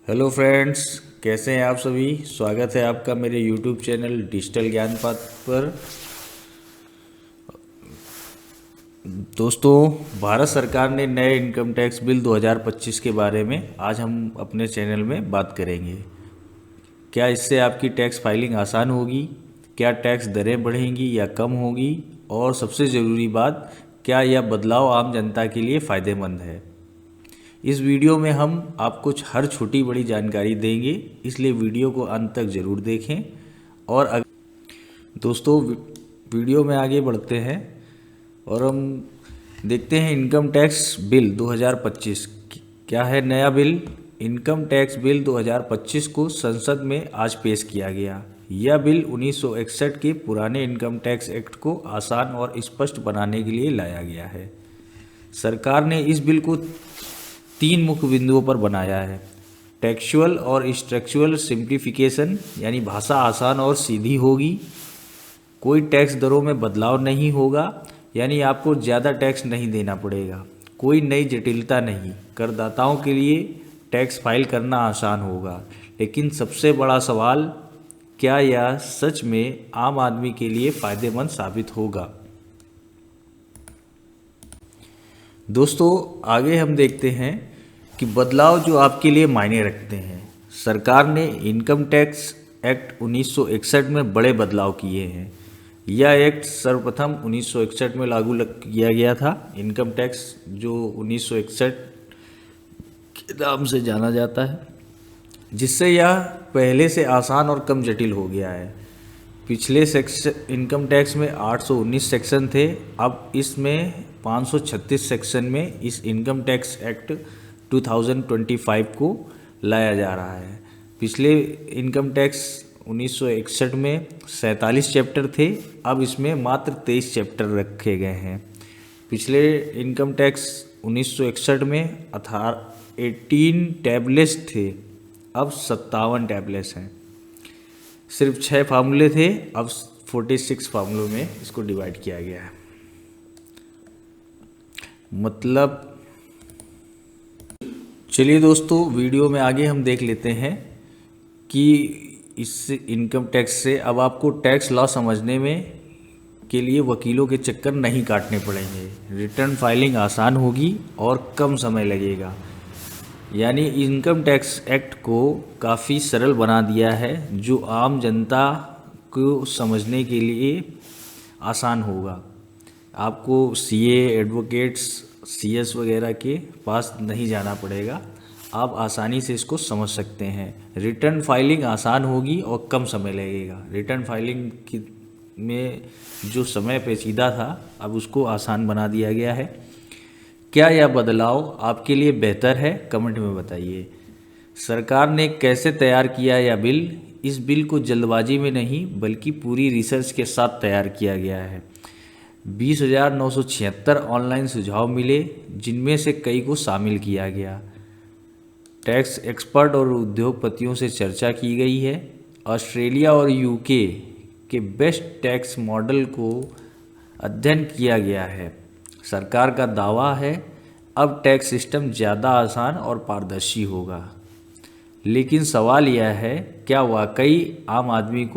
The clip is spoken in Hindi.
हेलो फ्रेंड्स, कैसे हैं आप सभी। स्वागत है आपका मेरे यूट्यूब चैनल डिजिटल ज्ञान पाठ पर। दोस्तों, भारत सरकार ने नए इनकम टैक्स बिल 2025 के बारे में आज हम अपने चैनल में बात करेंगे। क्या इससे आपकी टैक्स फाइलिंग आसान होगी? क्या टैक्स दरें बढ़ेंगी या कम होगी? और सबसे ज़रूरी बात, क्या यह बदलाव आम जनता के लिए फ़ायदेमंद है? इस वीडियो में हम आपको हर छोटी बड़ी जानकारी देंगे, इसलिए वीडियो को अंत तक ज़रूर देखें। और दोस्तों, वीडियो में आगे बढ़ते हैं और हम देखते हैं इनकम टैक्स बिल 2025 क्या है। नया बिल इनकम टैक्स बिल 2025 को संसद में आज पेश किया गया। यह बिल 1961 के पुराने इनकम टैक्स एक्ट को आसान और स्पष्ट बनाने के लिए लाया गया है। सरकार ने इस बिल को 3 मुख्य बिंदुओं पर बनाया है। टेक्सुअल और स्ट्रक्चरल सिंप्लीफिकेशन, यानी भाषा आसान और सीधी होगी। कोई टैक्स दरों में बदलाव नहीं होगा, यानी आपको ज़्यादा टैक्स नहीं देना पड़ेगा। कोई नई जटिलता नहीं। करदाताओं के लिए टैक्स फाइल करना आसान होगा। लेकिन सबसे बड़ा सवाल, क्या यह सच में आम आदमी के लिए फ़ायदेमंद साबित होगा? दोस्तों, आगे हम देखते हैं कि बदलाव जो आपके लिए मायने रखते हैं। सरकार ने इनकम टैक्स एक्ट 1961 में बड़े बदलाव किए हैं। यह एक्ट सर्वप्रथम 1961 में लागू किया गया था। इनकम टैक्स जो 1961 के नाम से जाना जाता है, जिससे यह पहले से आसान और कम जटिल हो गया है। पिछले इनकम टैक्स में 819 सेक्शन थे, अब इसमें 536 सेक्शन में इस इनकम टैक्स एक्ट 2025 को लाया जा रहा है। पिछले इनकम टैक्स 1961 में 47 चैप्टर थे, अब इसमें मात्र 23 चैप्टर रखे गए हैं। पिछले इनकम टैक्स 1961 में 18 टैबलेट्स थे, अब 57 टैबलेट्स हैं। सिर्फ 6 फार्मूले थे, अब 46 फार्मूलों में इसको डिवाइड किया गया है। मतलब चलिए दोस्तों, वीडियो में आगे हम देख लेते हैं कि इस इनकम टैक्स से अब आपको टैक्स लॉ समझने में के लिए वकीलों के चक्कर नहीं काटने पड़ेंगे। रिटर्न फाइलिंग आसान होगी और कम समय लगेगा। यानी इनकम टैक्स एक्ट को काफ़ी सरल बना दिया है, जो आम जनता को समझने के लिए आसान होगा। आपको सीए, एडवोकेट्स, सीएस वगैरह के पास नहीं जाना पड़ेगा। आप आसानी से इसको समझ सकते हैं। रिटर्न फाइलिंग आसान होगी और कम समय लगेगा। रिटर्न फाइलिंग में जो समय पेचीदा था, अब उसको आसान बना दिया गया है। क्या यह बदलाव आपके लिए बेहतर है? कमेंट में बताइए। सरकार ने कैसे तैयार किया यह बिल? इस बिल को जल्दबाजी में नहीं, बल्कि पूरी रिसर्च के साथ तैयार किया गया है। 20,976 ऑनलाइन सुझाव मिले, जिनमें से कई को शामिल किया गया। टैक्स एक्सपर्ट और उद्योगपतियों से चर्चा की गई है। ऑस्ट्रेलिया और यूके के बेस्ट टैक्स मॉडल को अध्ययन किया गया है। सरकार का दावा है, अब टैक्स सिस्टम ज़्यादा आसान और पारदर्शी होगा। लेकिन सवाल यह है, क्या वाकई आम आदमी को